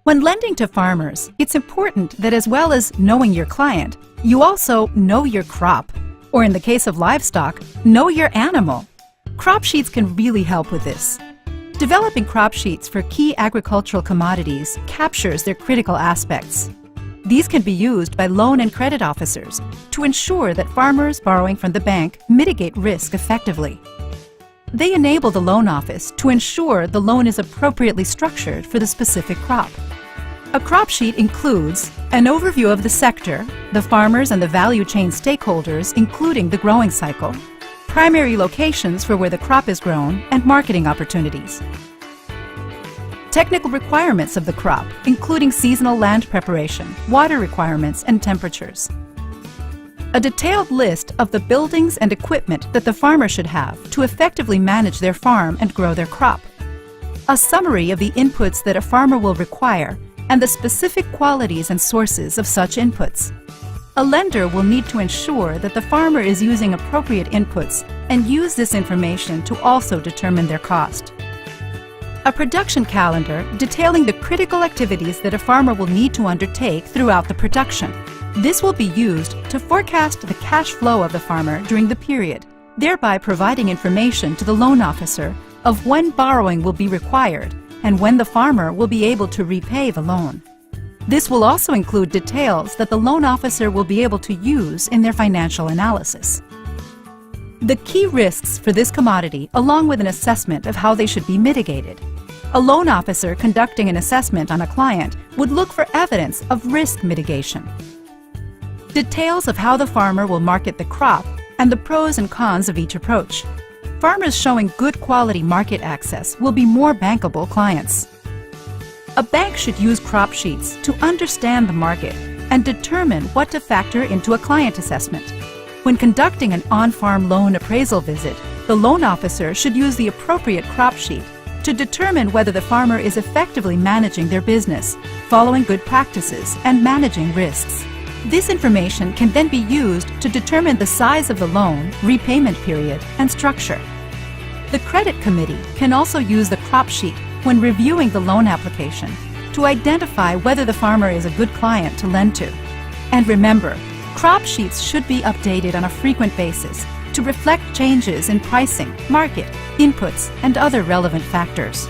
When lending to farmers, it's important that as well as knowing your client, you also know your crop, or in the case of livestock, know your animal. Crop sheets can really help with this. Developing crop sheets for key agricultural commodities captures their critical aspects. These can be used by loan and credit officers to ensure that farmers borrowing from the bank mitigate risk effectively. They enable the loan office to ensure the loan is appropriately structured for the specific crop. A crop sheet includes an overview of the sector, the farmers and the value chain stakeholders, including the growing cycle, primary locations for where the crop is grown, and marketing opportunities. Technical requirements of the crop, including seasonal land preparation, water requirements, and temperatures. A detailed list of the buildings and equipment that the farmer should have to effectively manage their farm and grow their crop. A summary of the inputs that a farmer will require and the specific qualities and sources of such inputs. A lender will need to ensure that the farmer is using appropriate inputs and use this information to also determine their cost. A production calendar detailing the critical activities that a farmer will need to undertake throughout the production. This will be used to forecast the cash flow of the farmer during the period, thereby providing information to the loan officer of when borrowing will be required and when the farmer will be able to repay the loan. This will also include details that the loan officer will be able to use in their financial analysis. The key risks for this commodity, along with an assessment of how they should be mitigated. A loan officer conducting an assessment on a client would look for evidence of risk mitigation. Details of how the farmer will market the crop and the pros and cons of each approach. Farmers showing good quality market access will be more bankable clients. A bank should use crop sheets to understand the market and determine what to factor into a client assessment. When conducting an on-farm loan appraisal visit, the loan officer should use the appropriate crop sheet to determine whether the farmer is effectively managing their business, following good practices, and managing risks. This information can then be used to determine the size of the loan, repayment period, and structure. The credit committee can also use the crop sheet when reviewing the loan application to identify whether the farmer is a good client to lend to. And remember, crop sheets should be updated on a frequent basis to reflect changes in pricing, market, inputs, and other relevant factors.